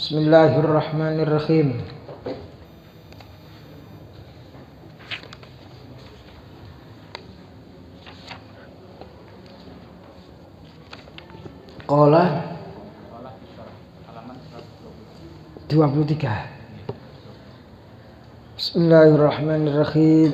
Bismillahirrahmanirrahim. Qala 23. Bismillahirrahmanirrahim.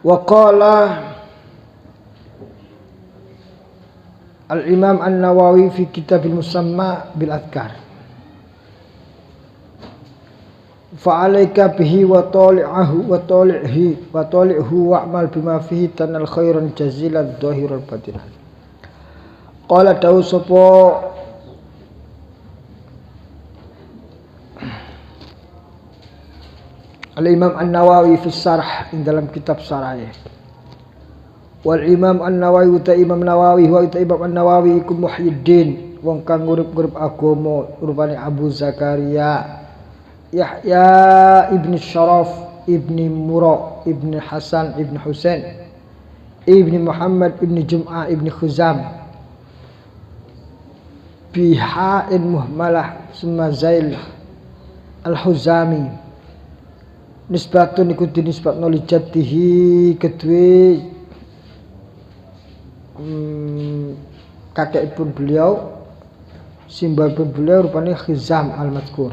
Wa qala Al-Imam An-Nawawi fi Kitabil Musamma bil Adhkar. Fa'alaika bihi wa tali'ahu wa tali'ihi wa tali'hu wa'mal bima fihi tanal khairan jazilan dhahiran batinan. Qala dawu sapa Al-Imam An-Nawawi fi Syarh dalam kitab Syarahnya. Wal Imam An-Nawawi uta Imam Nawawi wa uta Imam An-Nawawi iku Muhyiddin wong kang ngurip-ngurip agama rupane Abu Zakaria Yahya ibn Syaraf ibni Mura ibni Hasan ibni Husain ibni Muhammad ibni Jum'ah ibni Khuzam biha'in muhmalah summa zail al-Huzami nisbatun iku dinisbatno li jaddihi kedue kakekipun beliau simbahipun beliau rupane Khizam al-Madhkur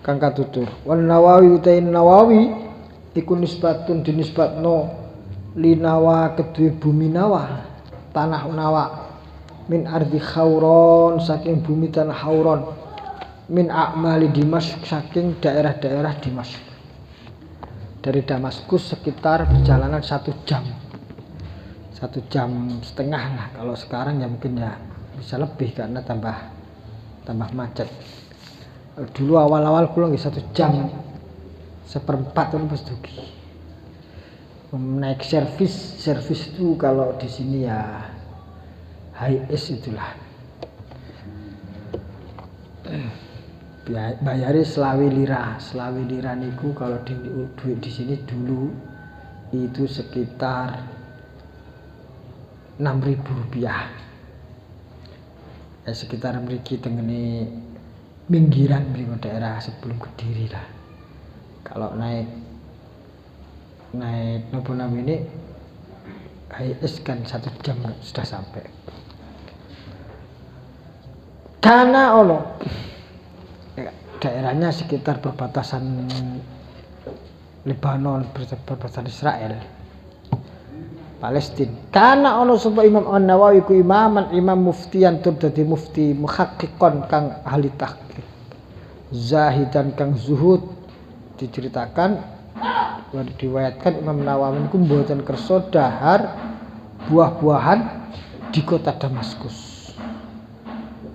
kang katutur. Wal Nawawi utain Nawawi iku nisbatun dinisbatno li Nawa kedue bumi Nawa tanah Nawa min ardi Khauron saking bumi tanah Khauron min a'mali Dimashq saking daerah-daerah Dimashq. Dari Damaskus sekitar perjalanan 1 jam 1,5 jam lah. Kalau sekarang ya mungkin ya bisa lebih karena tambah macet. Dulu awal-awal kula nggih 1 jam 1/4 itu pas dugi. Naik servis itu kalau di sini ya HIS itulah. Bayari selawi lira niku kalau duit di sini dulu itu sekitar 6.000 rupiah ya, sekitar mriki tengene pinggiran mriki daerah sebelum Kediri lah. Kalau naik nopo namanya HIS kan 1 jam sudah sampai. Karena daerahnya sekitar perbatasan Lebanon, perbatasan Israel, Palestina. Karena sapa Imam An-Nawawi ku imam muftiyan tur dadi mufti muhaqqiqon kang ahli tahqiq, zahidan kang zuhud. Diceritakan diriwayatkan Imam Nawawi ku mboten kersa dahar buah-buahan di kota Damaskus.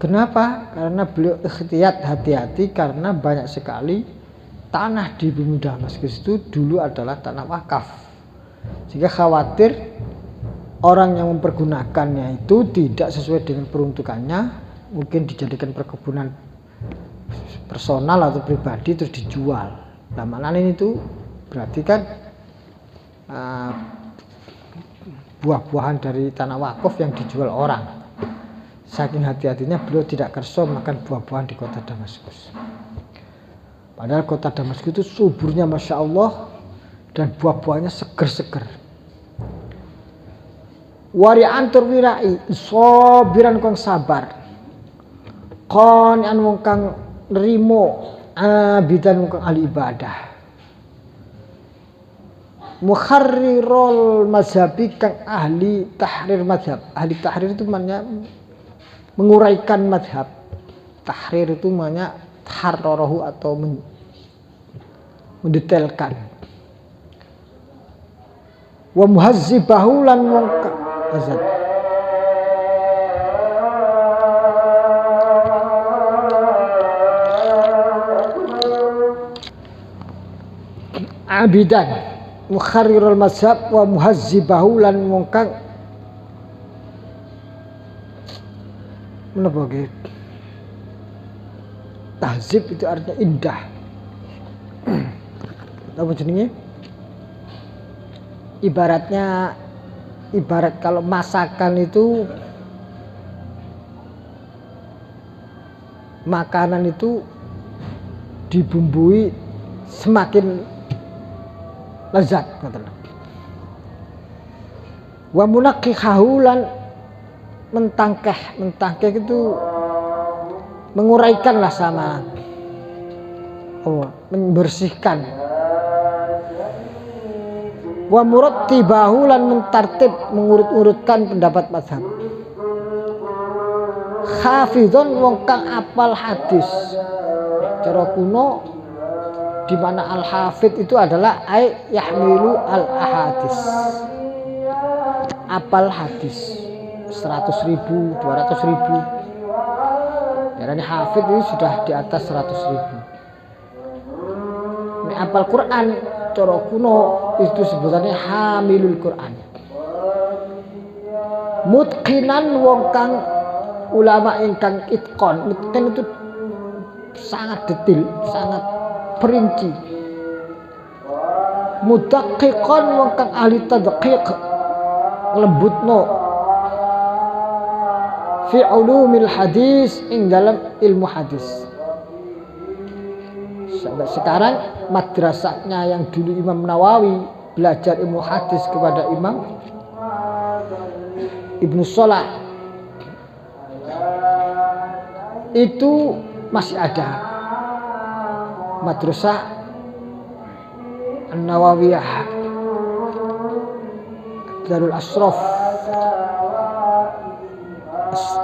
Kenapa? Karena beliau ikhtiyat hati-hati karena banyak sekali tanah di bumi Damaskus itu dulu adalah tanah wakaf. Sehingga khawatir orang yang mempergunakannya itu tidak sesuai dengan peruntukannya, mungkin dijadikan perkebunan personal atau pribadi terus dijual. Nah, maknanya itu berarti kan buah-buahan dari tanah wakaf yang dijual orang. Saking hati-hatinya beliau tidak kersa makan buah-buahan di kota Damaskus. Padahal kota Damaskus itu suburnya Masya Allah dan buah-buahnya seger-seger. Wari'an tur wirai sobiran kang sabar. Kon anu kang nrimo abidan kang ahli ibadah. Mukharrirul mazhabi kang ahli tahrir mazhab. Ahli tahrir itu maknanya menguraikan madhab. Tahrir itu maknanya harrohu atau mendetailkan. Wa muhazzibahu lan wong azab. Abidan mukharrirul mazhab wa muhazzibahu lan wong kang menapa nggih Tahzib itu artinya indah. Apa jenenge? Ibarat kalau masakan itu, makanan itu dibumbui semakin lezat, ngoten. Wa munaqqihahu lan mentangkeh itu menguraikanlah sama membersihkan. Wa murattibahu lan mentartib mengurut-urutkan pendapat mazhab. Hafizun wong kang apal hadis. Cara kuno di mana al-hafid itu adalah ay yahmilu al-ahadis. Apal hadis 100.000, 200.000. Karena hafid ini sudah di atas 100.000. Ini apal Quran cara kuno itu sebutannya hamilul Quran. Mutqinan wong kang ulama ingkang itqon. Mutqin itu sangat detail, sangat perinci. Mudaqqiqan wong kang ahli tadqiq, nglembutno fi ulumil hadis ing dalam ilmu hadis. Sampai sekarang madrasahnya yang dulu Imam Nawawi belajar ilmu hadis kepada Imam Ibnu Shalah itu masih ada. Madrasah An-Nawawiyah Darul Ashraf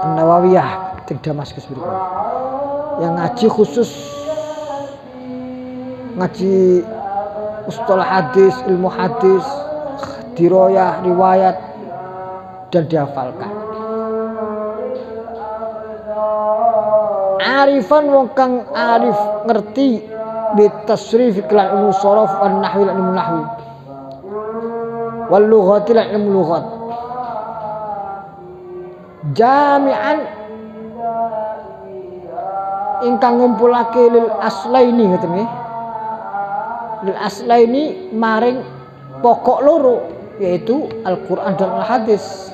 An-Nawawiyah di Damaskus berikut. Yang ngaji khusus ngaji mustalah hadis, ilmu hadis, diroyah, riwayat dan dihafalkan. Arifan wong kang arif ngerti bitasrif iklan ilmu sharaf wan nahwi lan ilmu nahwi wal lughati lan ilmu lughat. Jami'an ingkang ngumpulake lil aslaini ngoten nggih. Lil aslaini maring pokok loro yaitu Al-Qur'an dan Al-Hadis.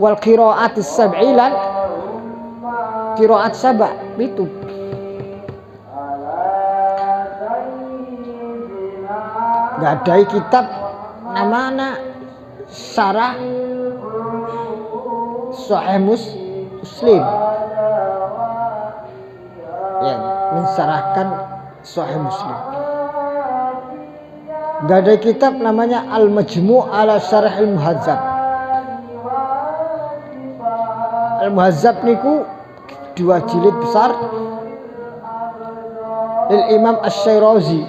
Wal qira'atis sab'i lan qira'at saba' itu. Gadai kitab namanya Syarah Sahih Muslim. Ya, mensyarahkan Sahih Muslim. Gadai kitab namanya Al-Majmu' ala Syarah Al-Muhazzab. Al-Muhazzab niku 2 jilid besar lil Imam Asy-Syirazi.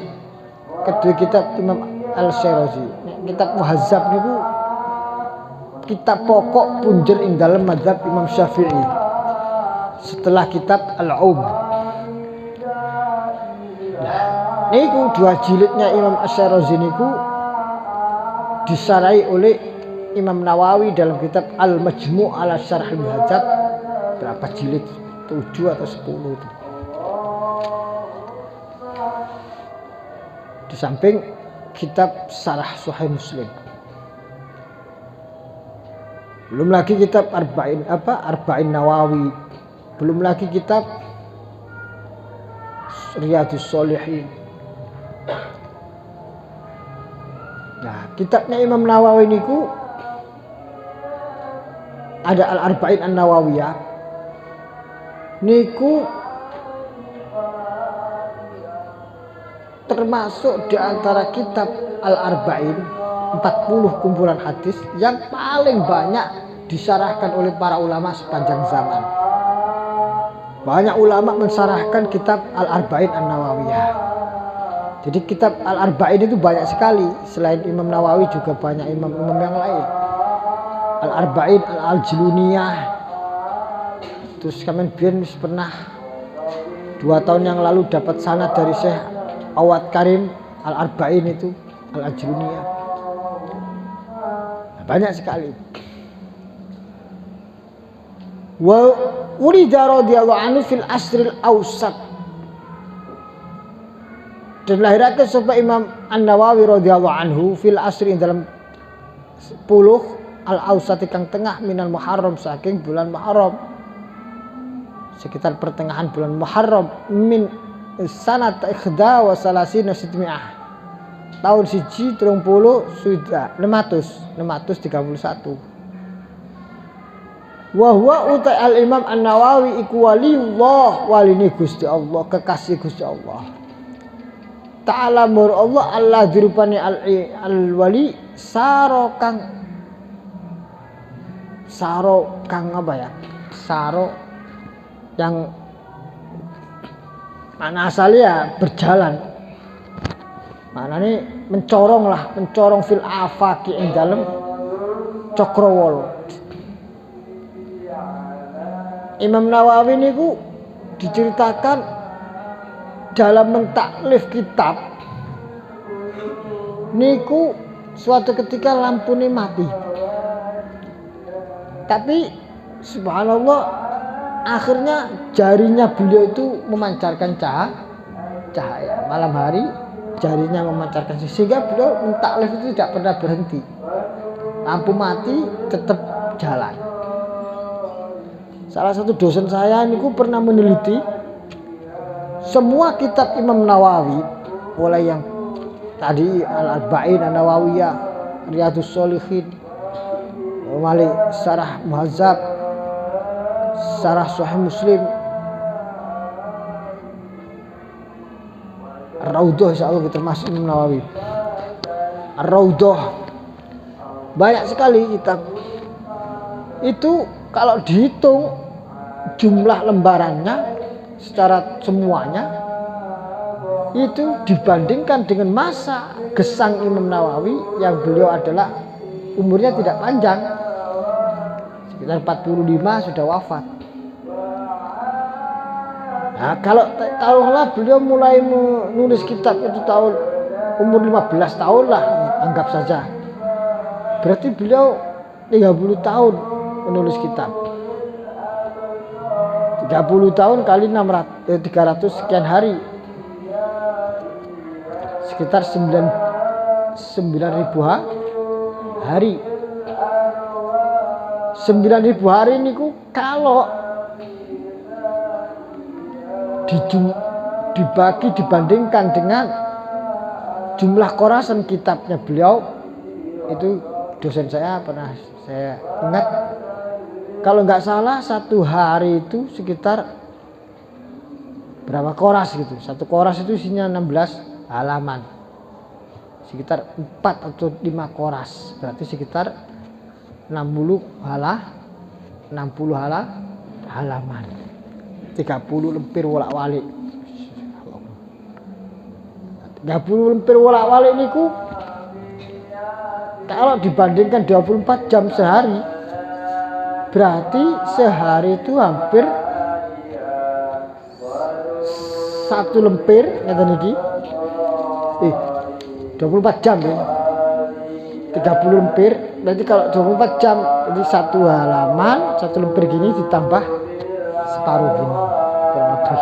Kedua kitab Imam Al-Syirazi. Kitab Muhazzab niku kitab pokok punjer ing dalam mazhab Imam Syafi'i setelah kitab Al-Um. Nah, niku 2 jilidnya Imam Asy-Syirazi niku disarai oleh Imam Nawawi dalam kitab Al-Majmu' ala Syarh Al-Muhazzab. Berapa jilid? 7 atau 10 itu. Di samping kitab Syarah Sahih Muslim. Belum lagi kitab Arba'in Nawawi. Belum lagi kitab Riyadhus Shalihin. Nah, kitabnya Imam Nawawi niku ada Al-Arba'in An-Nawawiyah. Niku termasuk di antara kitab Al-Arba'in 40 kumpulan hadis yang paling banyak disyarahkan oleh para ulama sepanjang zaman. Banyak ulama mensyarahkan kitab Al-Arba'in An-Nawawiyah. Jadi kitab Al-Arba'in itu banyak sekali. Selain Imam Nawawi juga banyak imam-imam yang lain. Al-Arba'in Al-Ajluniyah. Terus kami pernah 2 tahun yang lalu dapat sanad dari Syekh Awad Karim Al-Arba'in itu Al-Ajluniyah. Banyak sekali. Ulida radhiyallahu anhu fil asril awsat. Dan lahirake sapa Imam An-Nawawi radhiyallahu anhu fil asri dalam 10 al-awsat kang tengah minal Muharram saking bulan Muharram. Sekitar pertengahan bulan Muharram min sanat ikhda wa salasina sitmi'ah. Tahun 130 sudah 631. Wa huwa utai al-Imam An-Nawawi iku waliullah, walini Gusti Allah, kekasih Gusti Allah. Ta'ala mur Allah Allah dirupani al-wali saro kang apa ya? Saro yang mana asalnya berjalan. Maknane mencorong fil afaqi ing dalem Cakrawala. Imam Nawawi niku diceritakan dalam mentaklif kitab niku suatu ketika lampune mati. Tapi subhanallah akhirnya jarinya beliau itu memancarkan cahaya. Malam hari jarinya memancarkan sehingga beliau mentaklif itu tidak pernah berhenti. Lampu mati tetap jalan. Salah satu dosen saya niku pernah meneliti semua kitab Imam Nawawi, mulai yang tadi Al-Arba'in An-Nawawiyah, Riyadhus Shalihin, mulai Syarah Muhadzab, Syarah Sahih Muslim, Ar-Raudhah insyaallah termasuk Imam Nawawi. Ar-Raudhah banyak sekali kitab. Itu kalau dihitung jumlah lembarannya secara semuanya itu dibandingkan dengan masa gesang Imam Nawawi yang beliau adalah umurnya tidak panjang, sekitar 45 sudah wafat. Nah, kalau taruhlah beliau mulai menulis kitab itu tahun umur 15 tahun lah, anggap saja. Berarti beliau 30 tahun menulis kitab. 30 tahun kali 300 sekian hari. Sekitar 9.000 hari. 9.000 hari niku kalau dibagi dibandingkan dengan jumlah korasan kitabnya beliau, itu dosen saya pernah saya ingat kalau nggak salah satu hari itu sekitar berapa koras gitu. Satu koras itu isinya 16 halaman. Sekitar 4 atau 5 koras. Berarti sekitar 60 halaman. 30 lemper wolak-walik. 30 lemper wolak-walik niku kalau dibandingkan 24 jam sehari, berarti sehari itu hampir 1 lemper ngeten iki. 24 jam ya. 30 lemper, berarti kalau 24 jam jadi 1 halaman, 1 lemper gini ditambah separuh gini kurang lebih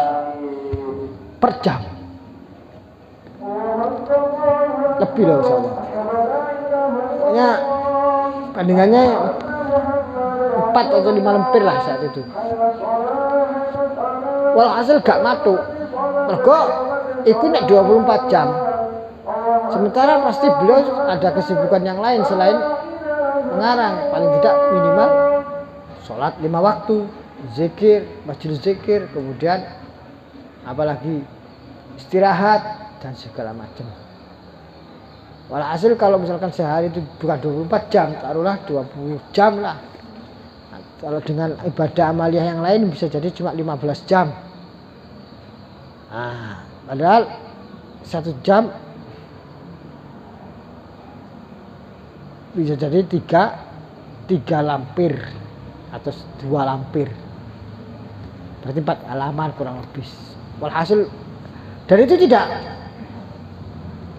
per jam. Lebih loh insyaallah. Pokoknya bandingannya 4 atau 5 lemper lah saat itu. Walhasil gak matu. Mergo iku nek 24 jam. Sementara pasti beliau ada kesibukan yang lain selain mengarang, paling tidak minimal sholat 5 waktu, zikir, majelis zikir, kemudian apalagi istirahat dan segala macam. Walhasil kalau misalkan sehari itu bukan 24 jam, taruhlah 20 jam lah. Nah, kalau dengan ibadah amaliyah yang lain bisa jadi cuma 15 jam. Nah, padahal 1 jam bisa jadi 3 lampir atau 2 lampir. Berarti 4 halaman kurang lebih. Walhasil dan itu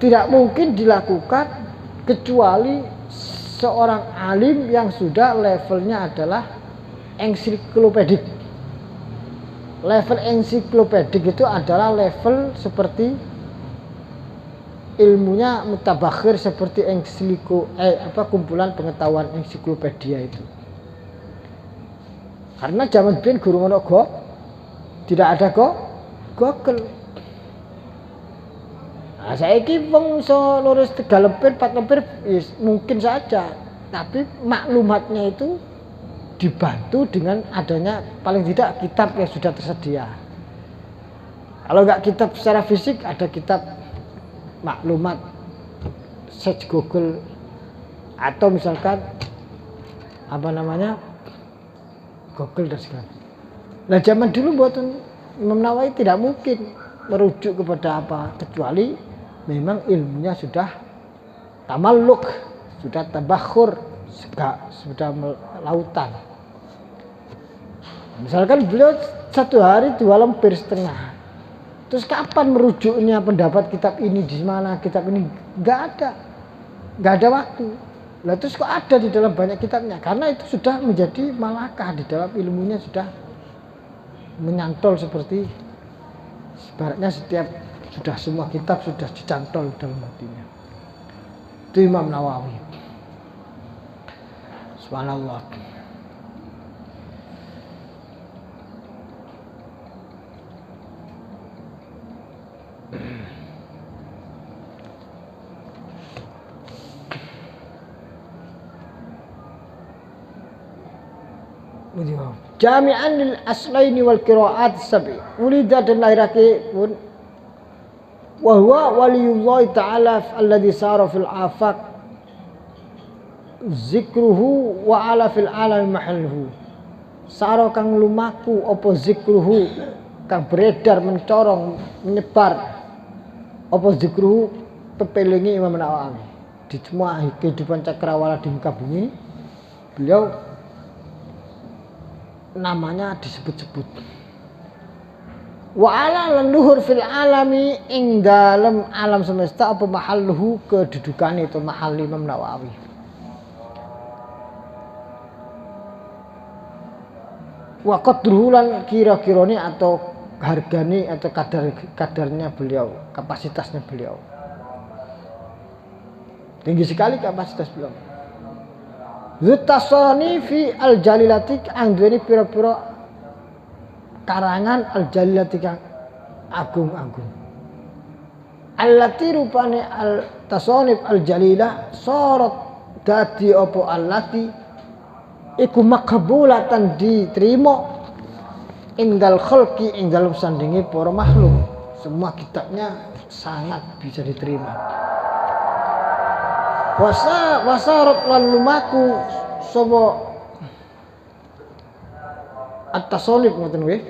tidak mungkin dilakukan kecuali seorang alim yang sudah levelnya adalah ensiklopedik. Level ensiklopedik itu adalah level seperti ilmunya mutabakhir, seperti kumpulan pengetahuan ensiklopedia itu. Karena zaman biyen guru ngono tidak ada Google. Nah, saiki wong iso nulis 3 lembar, 4 lembar mungkin saja, tapi maklumatnya itu dibantu dengan adanya paling tidak kitab yang sudah tersedia. Kalau enggak kitab secara fisik, ada kitab maklumat search Google, atau misalkan Google dan segala. Nah, zaman dulu buatan Imam Nawawi tidak mungkin merujuk kepada apa kecuali memang ilmunya sudah tamalluk, sudah tabakhur, sudah melautan. Misalkan beliau 1 hari 2 lembar setengah. Terus kapan merujuknya pendapat kitab ini di mana, kitab ini? Enggak ada waktu. Lah terus kok ada di dalam banyak kitabnya? Karena itu sudah menjadi malakah di dalam ilmunya, sudah menyantol seperti ibaratnya sudah semua kitab sudah dicantol dalam hatinya. Itu Imam Nawawi. Subhanallah. Jami'an lil aslaini wal qiraat sab'i. Ulida dan lahirake pun wa huwa waliyullah ta'ala alladhi sara fil afaq zikruhu wa ala fil alami mahalluhu. Sara kang lumaku apa zikruhu, kang beredar, mencorong, menyebar apa zikruhu, pepelingi Imam Nawawi di semua kehidupan cakrawala di muka bumi. Beliau namanya disebut-sebut. Wa ala leluhur fil alami, ing dalam alam semesta apa mahalluhu, kedudukan itu mahal Imam Nawawi. Wa qadruhu lan kira-kirane atau hargane atau kadarnya beliau, kapasitasnya beliau. Tinggi sekali kapasitas beliau. Zutasoni fi al-jalilati angduweni pira-pira karangan al-jalilati kang agung-agung. Allati rupane al-tasonif al-jalilah sorot dadi apa allati iku makbulatan diterima indal khalqi, ing dalem sandinge para makhluk. Semua kitabnya sangat bisa diterima. Wasarat lan lumaku sapa at-tasawuf ngoten nggih.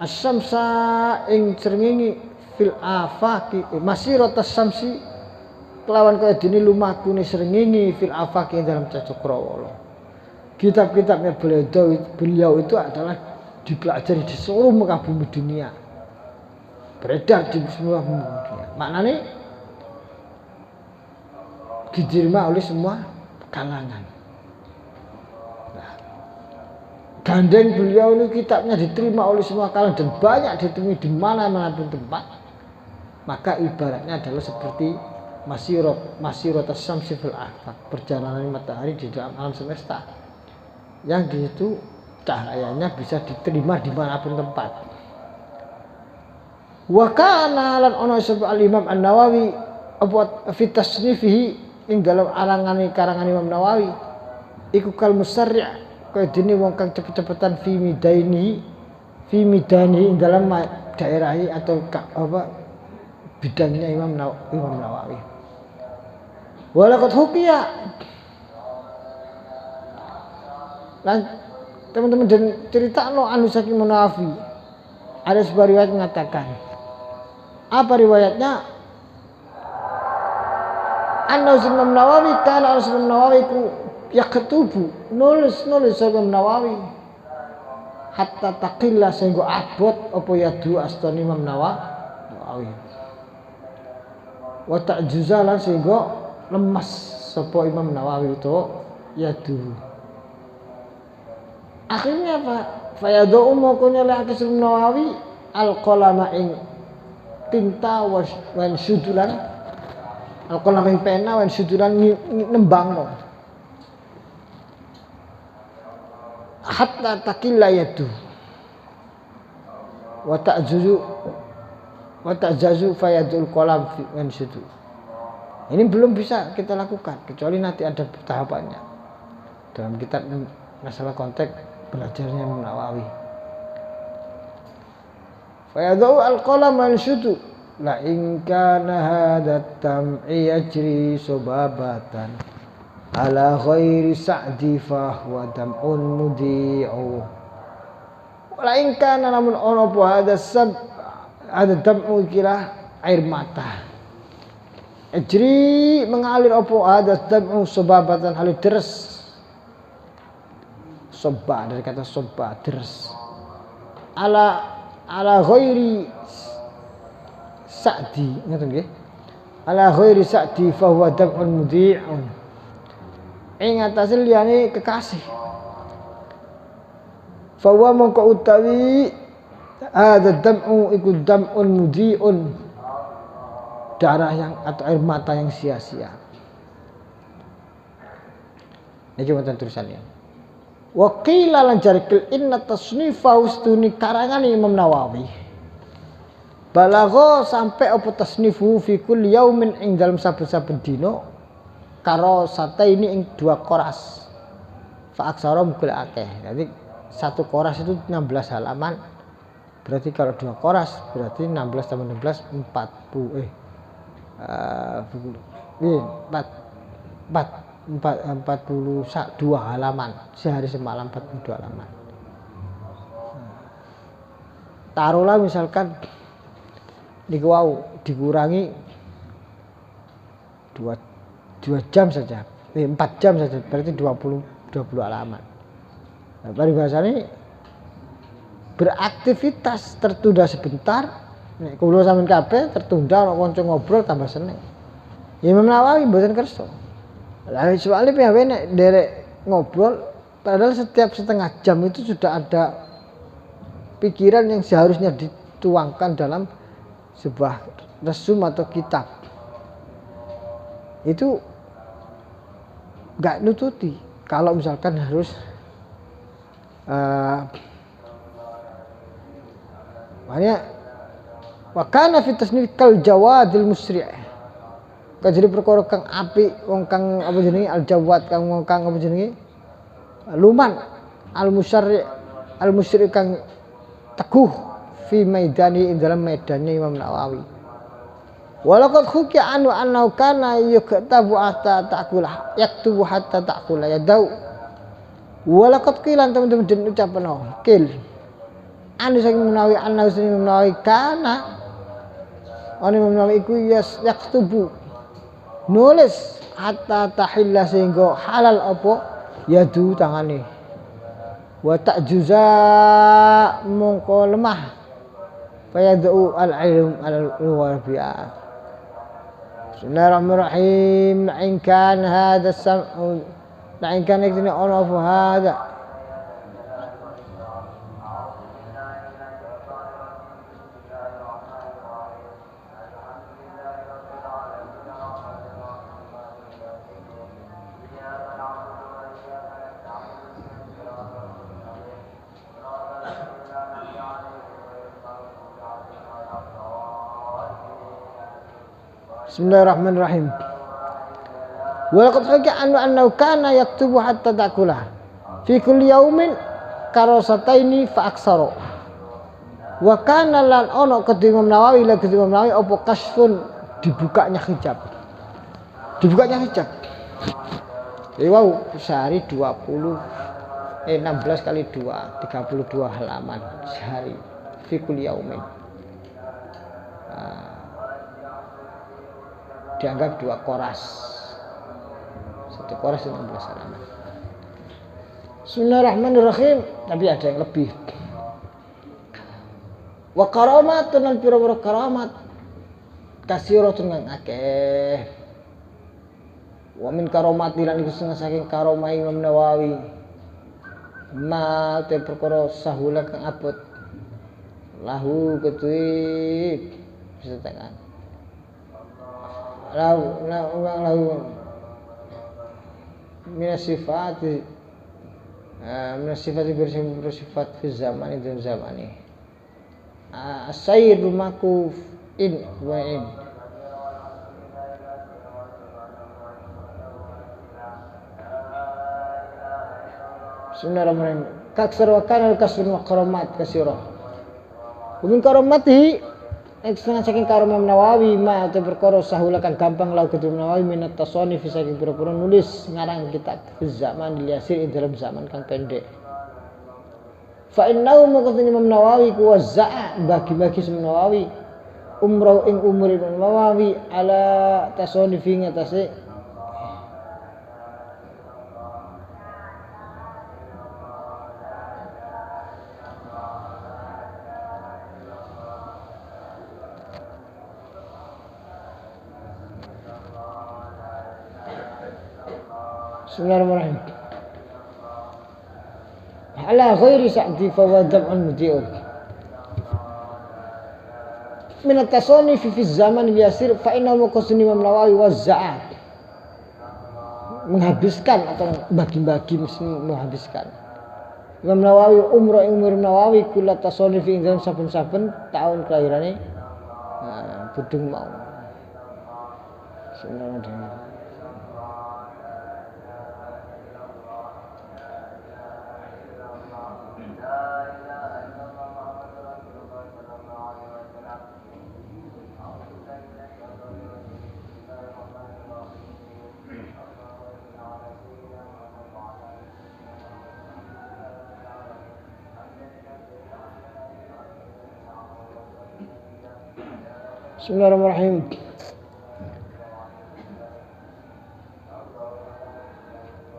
As-samsa ing srengenge fil afaqi, masiratas samsi kelawan kaya dene lumakune srengenge fil afaqi dalam cakrawala. Kitab-kitabnya beliau itu adalah dipelajari di seluruh muka bumi dunia, beredar di semua bumi dunia. Maknanya diterima oleh semua kalangan. Nah, gandeng beliau ini kitabnya diterima oleh semua kalangan dan banyak ditemui di mana-mana pun tempat. Maka ibaratnya adalah seperti masyirat as-samsi fil afaq, perjalanan matahari di dalam alam semesta, yang di situ cahayanya bisa diterima dimanapun tempat. Wa kana lan ana sapa al-Imam An-Nawawi apa fi tasnifihi ing dalam karangan Imam Nawawi iku kal musarri' kaya dene wong kang cepet-cepetan fi midani ing dalam daerahi atau bidangnya Imam Nawawi. Walaqad hukiya lan teman-teman dan cerita anu saking Nawawi ada sebuah riwayat mengatakan, apa riwayatnya? Imam Nawawi kana Imam Nawawi ku yaktubu nulis Imam Nawawi hatta taqilla sehingga abot apa yadu astani Imam Nawawi wa ta'juzalan sehingga lemas sapa Imam Nawawi itu yadu. Akhirnya apa? Fayadhu moko nyelehake Imam Nawawi al-qalama ing tinta wan sudulan al-qalama ing pena wan sudulan nembangno hatta takilla yadu wa ta'jazu fayadul qalam wan sudu. Ini belum bisa kita lakukan kecuali nanti ada tahapannya dalam kitab masalah konteks belajarnya Imam Nawawi. Fayadhu al-qalam wan sudu la in kana hadha tam'i yajri subabatan ala ghairi sa'di fa huwa dam'un mudi'u. La in kana namun ono po ada dam'u kira air mata. Ijri mengalir opo ada dam'u subabatan halid deres. Soba dari kata soba deres. Ala ghairi sa'di ngoten nggih. Ala ghairi sa'di fa huwa dam'un mudi'un. Ing atase liyane kekasih. Fa huwa mongko utawi ada dam'u iku dam'un mudi'un. Darah yang atau air mata yang sia-sia. Ini cuma tulisannya. Wa qila lan jarikil inna tasnifa ustuni karangan Imam Nawawi. Balagha sampai apa tasnifu fi kulli yaumin ing dalam saben-saben dina karo sate ini ing 2 koras. Fa aksara mukul akeh. Jadi 1 koras itu 16 halaman. Berarti kalau 2 koras berarti 16 tambah 16 41 halaman. Sehari semalam 42 halaman. Taruhlah misalkan niku wau dikurangi 2 jam saja. 4 jam saja berarti 20 halaman. Nah, paribasane beraktivitas tertunda sebentar. Nek kula sampean kabeh tertunda ana kanca ngobrol tambah seneng. Imam Nawawi mboten kersa. Lah soalnya piye nek derek ngobrol padahal setiap setengah jam itu sudah ada pikiran yang seharusnya dituangkan dalam sebuah resum atau kitab. Itu enggak nututi kalau misalkan harus makanya wakana fi tasnif kal jawadil musri'. Kajri perkara kang apik wong kang apa jenenge al jawad kang wong kang apa jenenge luman al musri' kang teguh fi maidani ing dalam medannya Imam Nawawi. Walaqad khuki anu annahu kana yaktubu hatta ta'kula yaktubu hatta ta'kula yadau. Walaqad qilan teman-teman den ucapan kil anu saking menawi ana Imam Nawawi kana ana Imam Nawawi iku yaktubu nulis hatta tahilla sehingga halal apa yadu tangane wa ta'juza mongko lemah fayadu al-ilm al-warbiat. Bismillahirrahmanirrahim. La in kan hadha sam'u la in kan yakni ana hadha Bismillahirrahmanirrahim. Walaqad haqa annahu kana yaktubu hatta ta'kula fi kulli yaumin karasataini fa aksara. Wa kana lan ono kedhi Imam Nawawi la kedhi Imam Nawawi apa kasfun dibukanya hijab. Dibukanya hijab. Wow, sehari 16 kali 2 32 halaman sehari fi kulli yaumin. Dianggap 2 koras. 1 koras 16 halaman. Bismillahirrahmanirrahim. Tapi ada yang lebih. Wa karamatun lan pira-pira karamat kasiratun kang akeh. Wa min karamati lan iku saking karamah Imam Nawawi. ma te perkara sahula kang abot lahu ketuik bisa tekan lahu minas sifat bersifat fi zaman itu zaman ini as-sayyid makuf in wa in Bismillahirrahmanirrahim. Kaksar wa kana kasrun wa karamat kasira. Kumin karamati setengah saking karam Nawawi ma atau perkara sahulakan gampang lau kedua Nawawi minat tasawuf saking pira-pira nulis ngarang kitab fi zaman yasir dalam zaman kang pendek. Fa innahu maqtani Imam Nawawi ku wazza'a bagi-bagi Imam Nawawi umrah ing umur Imam Nawawi ala tasawuf ngatasi Bismillahirrahmanirrahim. Ala ghairi sa'di fa huwa dam'un mudi'un. Min at-tasannif fi zaman yasir fa innahu qasni Imam Nawawi wazza'a. Menghabiskan atau bagi-bagi mesti menghabiskan. Imam Nawawi umur Nawawi kula tasannif ing dalam saben-saben tahun kelahirane budung mau. Bismillahirrahmanirrahim. Bismillahirrahmanirrahim.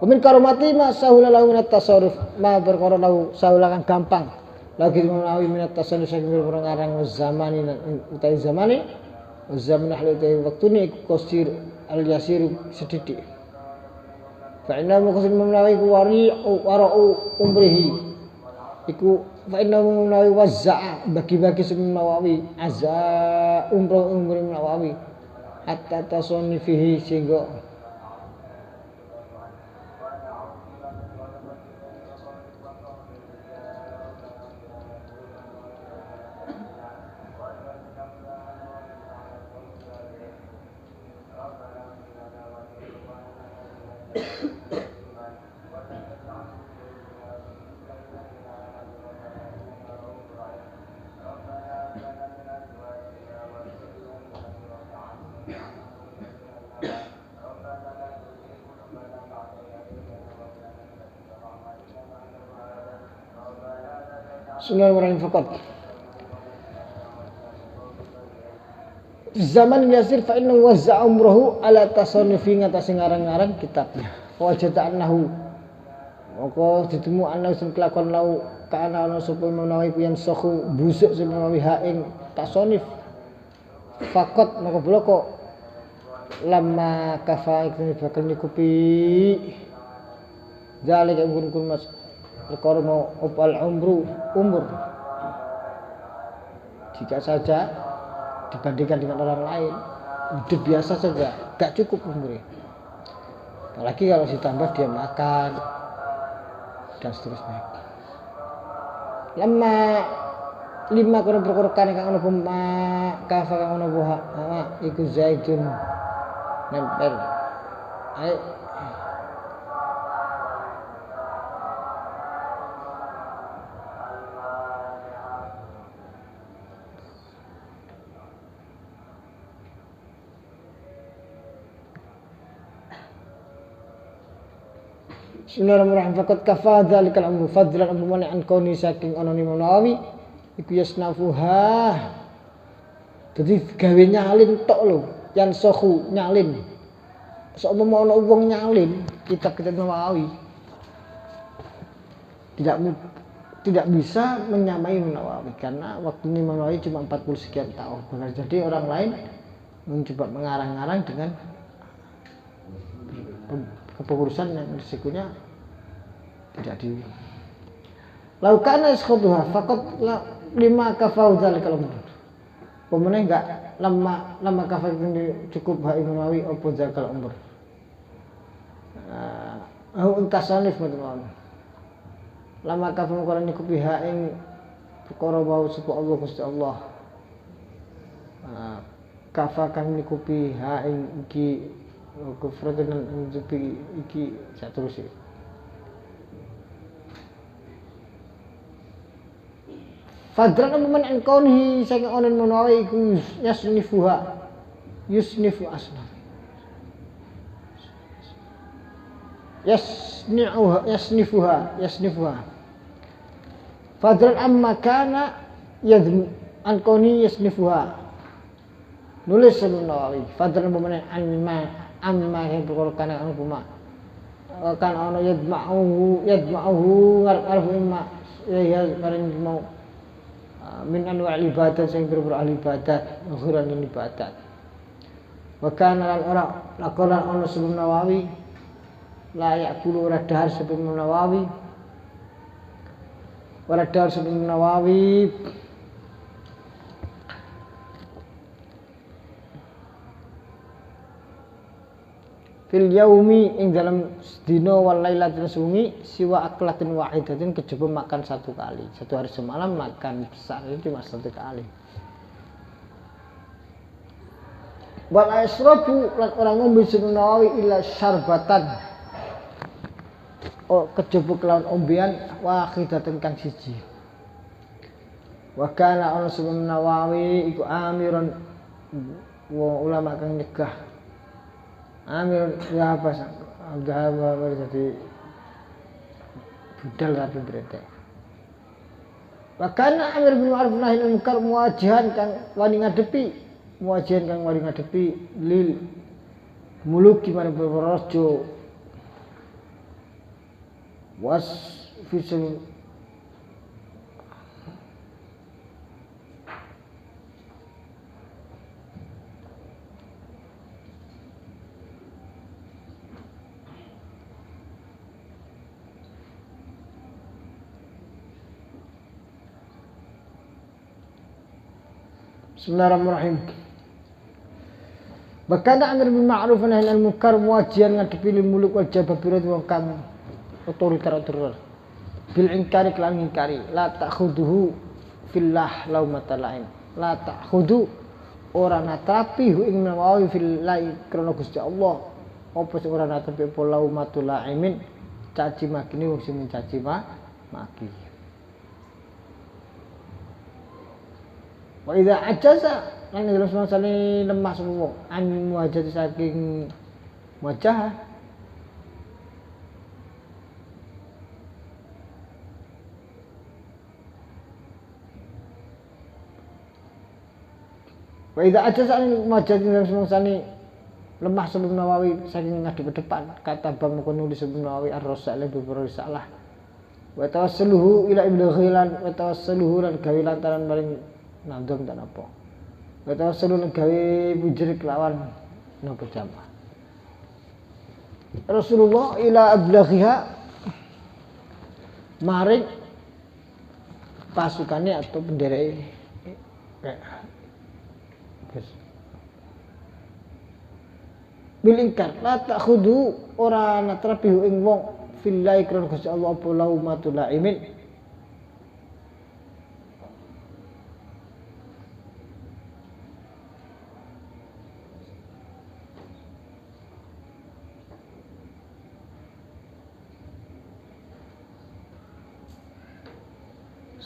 Kumin karomati ma sahula lahu minat tasarruf ma perkara lahu sahula kan gampang lagi menawi minat tasarruf saking perkara ngarang zamani utai zamani zaman ahli utai waktune iku qasir al yasir sedidik fa inna muqasim menawi ku wara'u umrihi iku fa inna menawi wazza'a bagi-bagi Imam Nawawi azza umur Nawawi hatta tasannifihi sehingga Bismillahirrahmanirrahim faqat zaman yasir fa inna wazza'a umruhu ala tasannufi ngatasi ngarang-ngarang kitabnya wajada annahu maka ditemu ana sing kelakon lau kana ana sapa menawi pian sahu busuk sing menawi ha ing tasannif faqat maka bloko lama kafa iki bakal nikupi zalika kun mas perkara mau opal umur jika saja dibandingkan dengan orang lain hidup biasa saja gak cukup umurnya apalagi kalau ditambah dia makan dan seterusnya lama lima kono perkara kang ono pema kafa kang ono buha iku zaitun nempel ayo Bismillahirrahmanirrahim faqad kafa dzalikal amru fadlan amrumani an kauni saking ana Imam Nawawi iku yasnafuha dadi gawe nyalin tok lho yan sohu nyalin sok umpama ana wong nyalin kitab-kitab Nawawi tidak bisa menyamai Imam Nawawi karena waktu Imam Nawawi cuma 40 sekian tahun benar jadi orang lain mencoba mengarang-arang dengan kepengurusan yang risikonya tidak Lau kana yaskhuduha faqad lima kafau dzalikal umur. Pemenang enggak lama kafau ini cukup ha Imam Nawawi apa zakal umur. Untasanif mawon. Lama kafau Quran niku pihak ing perkara wau sapa Allah Gusti Allah. Kafa kang niku pihak ing iki kufratan iki saterusé. Fadran amuman an kaunihi saking onen menawi iku yusnifu asna. Yasnifuha. Fadran amma kana an kauni yasnifuha. Nulis Nawawi. Fadran amuman amma yang perkara kana anuma. Kan ana yadma'uhu arfu imma ya bareng mau min anwa'il ibadat sing berburu ahli ibadat nghuran ibadat wa kana lan ora lakonan ana sebelum Nawawi la yakulu ora dahar sebelum Nawawi fil yaumi ing dalam dina wal lailatin sungi siwa aklatin wahidatin kejaba makan satu kali. Satu hari semalam makan besar itu cuma satu kali. Wal asrabu lan orang ngombe Imam Nawawi ila syarbatan. Oh kejaba kelawan ombean wahidatan kang siji. Wa kana ana Imam Nawawi iku amiron ulama kang nyegah. Amir ya apa udah jadi budal tapi berete. Bahkan Amir bin Ma'ruf nahi munkar muwajihan kang wani ngadepi lil muluk gimana berrojo was fisul Bismillahirrahmanirrahim. Bahkan Amir bin Ma'ruf nahi al-munkar muwajihan ngadepi lil muluk wal jababirat wong kang otoriter. Bil inkari kelan ingkari la ta'khuduhu fillah laumata laim. La ta'khudu ora natrapi hu ing Nawawi fillahi krana Gusti Allah. Apa sing ora natrapi apa laumatul laimin caci maki ni wong sing mencaci maki. Wa idza ajaza lan terus masane lemah semua an muwajjah saking wajah wa idza ajaza an muwajjah terus masane lemah sebelum Nawawi saking ngadep ke depan kata bang nulis sebelum Nawawi ar-rasul lebih berrisalah wa tawassaluhu ila ibnu ghilan wa tawassaluhu lan gawe lantaran maring nandom dan apa kata seluruh gawe bujur kelawan nopo jamaah Rasulullah ila ablaghiha maring pasukannya atau benderai bilingkar la ta'khudu ora natrapihu ing wong fillahi krana Gusti Allah apa laumatul laimin.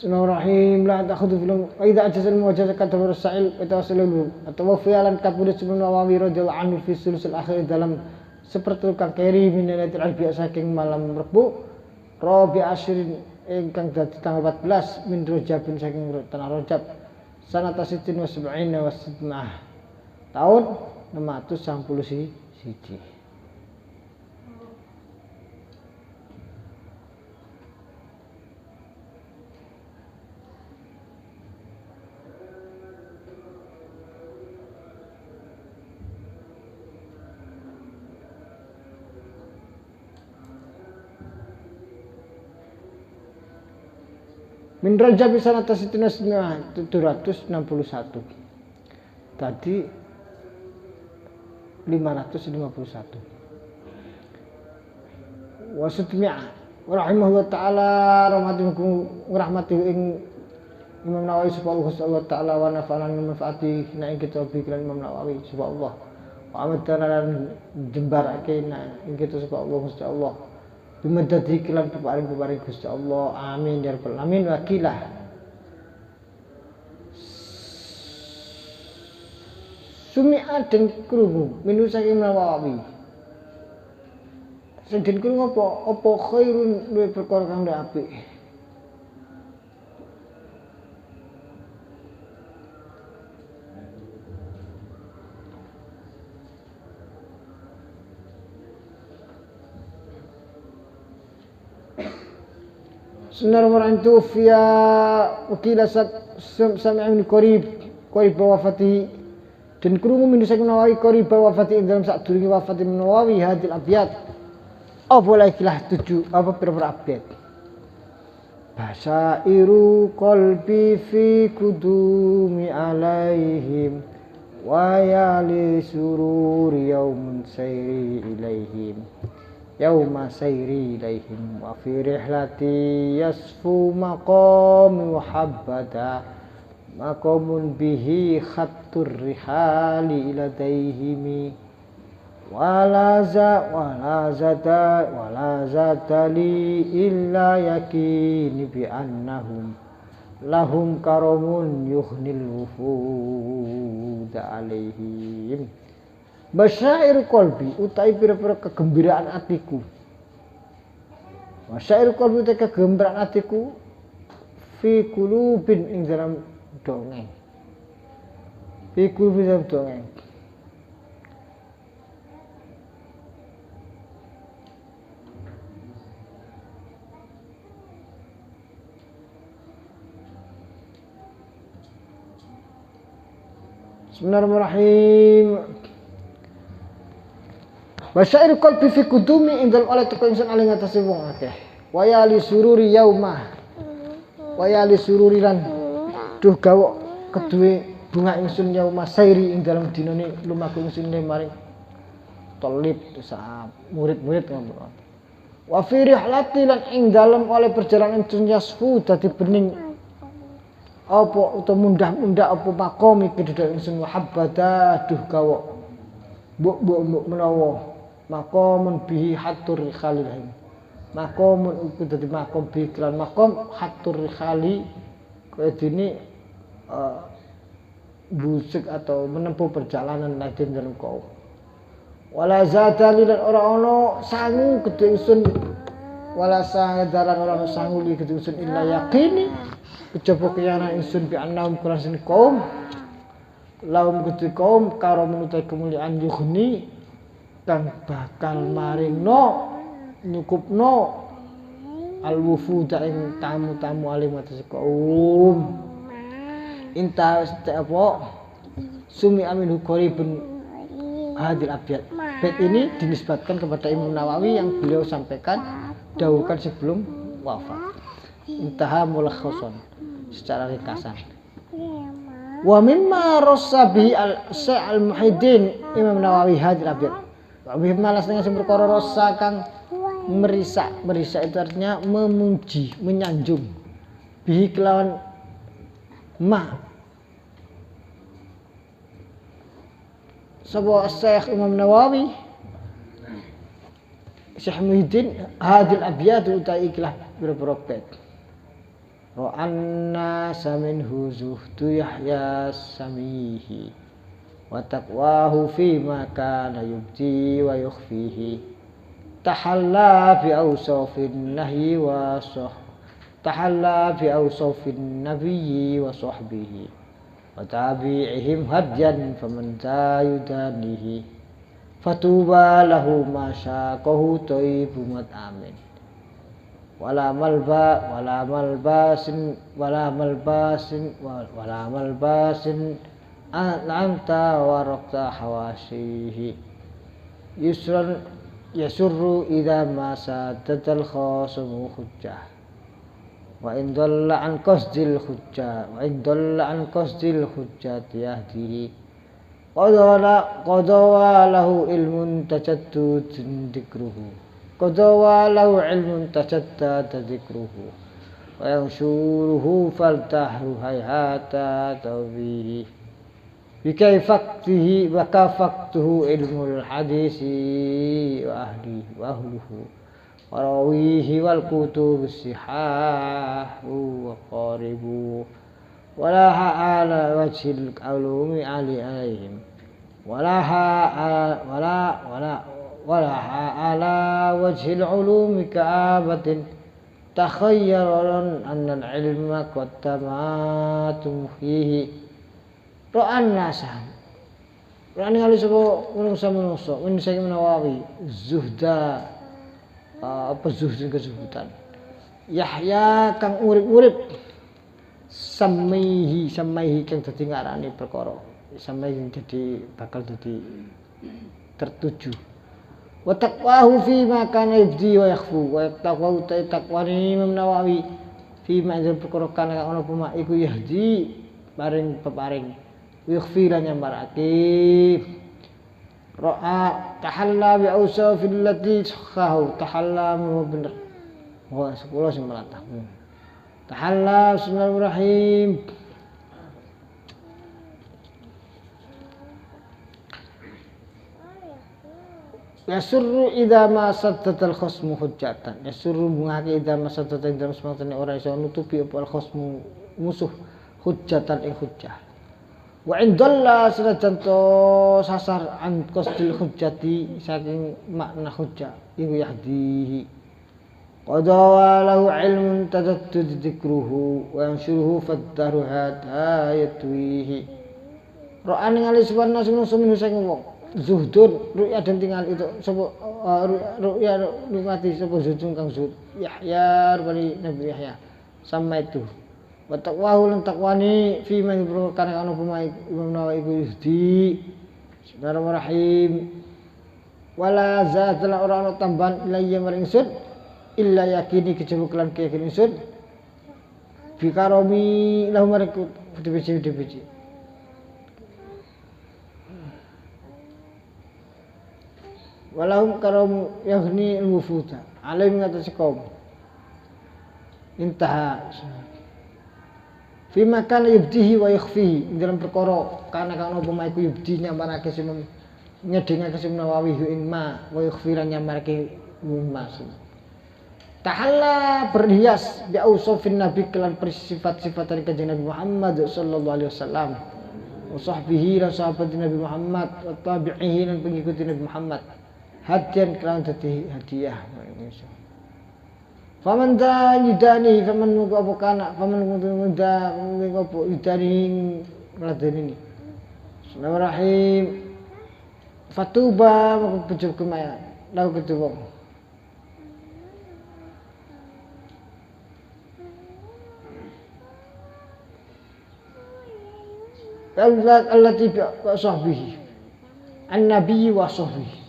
Bismillahirrahmanirrahim. La ta'khudhu fil idza ajaza al-muwajjah katabu as-sa'il wa tawassalu at-tawaffi alan kabudut Imam Nawawi radhiyallahu anhu fi sulusul akhir dalam seperti kang keri minalatil arbi'a saking malam Rebu Rabi Ashirin ingkang dadi tanggal 14 min Rajabin saking tanah Rajab sanata 77 wa sitnah tahun 691. Min Rajab sanata 761. Tadi 551. Wa sutmi'a rahimahullah ta'ala rahmatuhu ing Imam Nawawi subhanahu ta'ala wa nafa'ana min manfaati na ing kita bikiran Imam Nawawi subhanallah wa amadana lan jembarake na ing kita subhanallah Gusti Allah bimadati kelan peparing Gusti Allah amin ya rabbal alamin wakilah sumi'a den krungu minu saking Nawawi sing den krungu apa khairun luwih perkara kang apik. Sunnah itu via wakilah sami'in qarib wafati dan krungu min saking Nawawi qarib wafati dalam sadurunge wafati Nawawi hadil abyad apa laikilah 7 apa pira-pira abyad basairu qalbi fi kudumi alaihim wa yali sururi yaumun sayri ilaihim yauma sayri ilaihim wa fi rihlati yasfu maqami muhabbada maqamun bihi khattur rihali iladayhimi wala zata li illa yakini bi annahum lahum karamun yuhnil wufuda alaihim. Basyair qalbi utai pira-pira kegembiraan atiku. Basyair qalbi utai kegembiraan atiku fi qulubin ing dalam dongeng. Fi qulubin dalam dongeng. Bismillahirrahmanirrahim. Basyair qalbi fi kudumi indal oleh teko ingsun ali ngatasi wong akeh. Wayali sururi yaumah. Wayali sururi lan duh gawok kedue bunga ingsun yaumah sairi ing dalam dinane lumaku ingsun maring tolib sa murid-murid ngono. Wa fi rihlati lan ing dalem oleh perjalanan ingsun yasfu dadi bening apa utawa mundah-mundah apa makom iki duduk ingsun muhabbada duh gawok. Mbok menawa makomun bihi hatur khalilahim makomun itu dadi makom bihi kelan makom hatur khali kaya dene busuk atau menempuh perjalanan lajeng dalam kaum wala zadali lan ora ana sangu kedhe ingsun wala sadaran ora ana sangu li kedhe ingsun illa yaqini kejaba kayana ingsun bi annahum kurasin kaum laum kedhe kaum karo menutai kemuliaan yukhni kang bakal maringno nyukupno al-wufuda ing tamu-tamu alim atas kaum inta apa sumi amin qaribun hadil abyad. Bait ini dinisbatkan kepada Imam Nawawi yang beliau sampaikan dahulukan sebelum wafat. Intaha mulakhasan secara ringkasan. Wa mimma rasabi al-Syekh al-Muhyiddin Imam Nawawi hadil abyad. Wabih malas dengan sumber perkara rasa kang merisa itu artinya memuji, menyanjung. Bihi kelawan ma. Sebuah Syekh Imam Nawawi Syekh Muhyiddin hadil abyad utai ikhlah berbroket. Ro'anna saminhu zuhtu Yahya samihi wa taqwahu fi ma kana yubdi wa yukhfihi tahalla bi awsafin nahyi wa tahalla bi awsafin nabiyyi wa sahbihi wa tabi'ihim hadyan faman yudanihi fatuba lahu ma syaqahu tayyibumat amin wala malbasin anta warakta hawashihi yasurru idha ma sadatal khasumu hujjah wa in dhalla an qasdil hujjati yahdihi qadawa lahu ilmun tajaddudun dhikruhu wa yanshuruhu faltahru hayhata tawbihi bikaifaktihi wa kafaktuhu ilmul hadisi wa ahluhu wa rawihi wal kutub sihahu wa qaribu wala ala wajhil ulumi alaihim wala ala wajhil ulumi ka'abatin takhayyaran annal ilma qad tamatum fihi ro'an nasah ro'an ngali sapa menungso min sing Nawawi zuhda apa zuhud kezuhudan Yahya kang urip samaihi kang dadi ngarani perkara samaihi dadi bakal dadi tertuju wa taqwahu fi ma kana yubdi wa yakhfu wa taqwa taqwani Imam Nawawi fi ma ing perkara kana kang ana pema iku yahdi paring peparing yakhfi lan nyambarake ra'a tahalla bi ausafil lati sakhahu tahalla bener wa sepuluh sing melatah tahalla bismillahirrahmanirrahim yasurru idza ma saddatal khasmu hujjatan yasurru bungake idza ma saddata ing dalem sematene ora iso nutupi apa al khasmu musuh hujjatan ing hujjah wa indalla senajan to sasar an qasdil hujjati saking makna hujjah iku yahdihi qadawa lahu ilmun tajaddud dzikruhu wa yanshuruhu faddaru hadayatwihi ra'an ngali suwarna sunu sing wong zuhdun ru'ya dan tinggal itu sapa ru'ya nikmati sapa zuhdun kang zuhud Yahya rupane Nabi Yahya sama itu wa taqwahu lan taqwani fi man kana ana pemaik Imam Nawawi iku yusdi bismillahirrahmanirrahim wala zatla ora ana tambahan ilayya maring ingsun illa yakini kejaba kelan keyakin ingsun bi karomi lahu maring dibiji walahum karam yaghni al-wufuda alaihim ngatasi kaum intaha fi makan yubdihi wa yakhfihi dalam perkara kana kang apa maiku yubdi nyambarake sing nyedhengake sing Nawawi ing ma wa yakhfi lan nyambarake mas tahalla berhias bi ausafin nabi kelan sifat-sifat dari kanjeng Nabi Muhammad sallallahu alaihi wasallam wa sahbihi lan sahabat Nabi Muhammad wa tabi'ihi lan pengikut Nabi Muhammad hadian kelan dadi hadiah manusia. Faman da yudani faman muga apa kana faman muda apa yudani ngladeni ini. Bismillahirrahmanirrahim. Fatuba maka pujud kemaya lau kedua. Allati bi sahbihi an-nabi wa sahbihi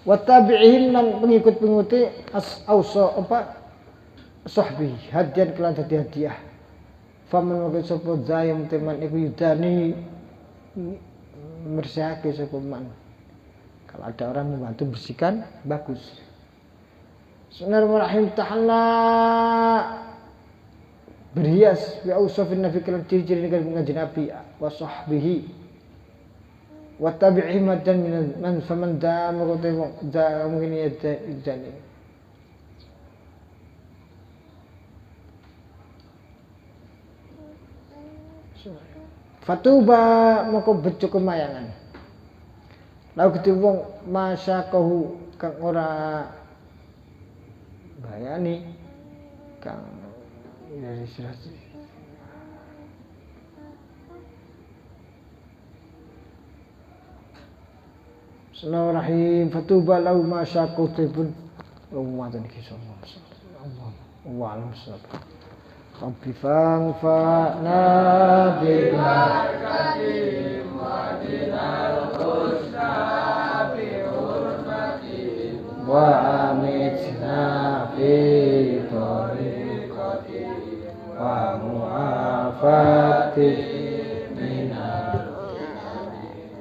wa tabi'in lan pengikut-pengikuti ausa apa sahbi hadian kelan dadi hadiah faman wa sapa zayam teman iku yudani bersihake sapa man kalau ada orang membantu bersihkan bagus Bismillahirrahmanirrahim tahalla berhias bi ausafin nabi kelan ciri-ciri dengan Nabi wa sahbihi wa tabi'ihim dan man faman da mungkin yadani fatuba moko bejo kemayangan lalu gede wong masyakahu kang ora bayani kang dari sirati Bismillahirrahmanirrahim fatuba lahu ma syaqu tibun umatan kisallallahu Allah alam sabab Rabbi fa'na bibarakatim wa dinal husna bi hurmatin wa amitna fi tariqat fatih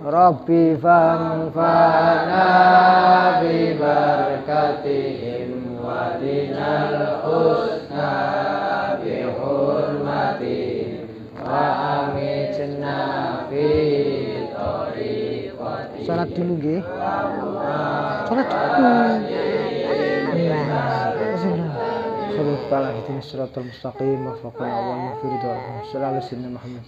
Rabbi fanfa'na bi barakatihim wa dinal husna bi hurmatihim wa amitna fi thariqatihim. Salat dulu nggih. Salat dulu. Khalifah itu siratal mustaqim wa faqala wa maghfiratu wa sallallahu alaihi wasallam Muhammad.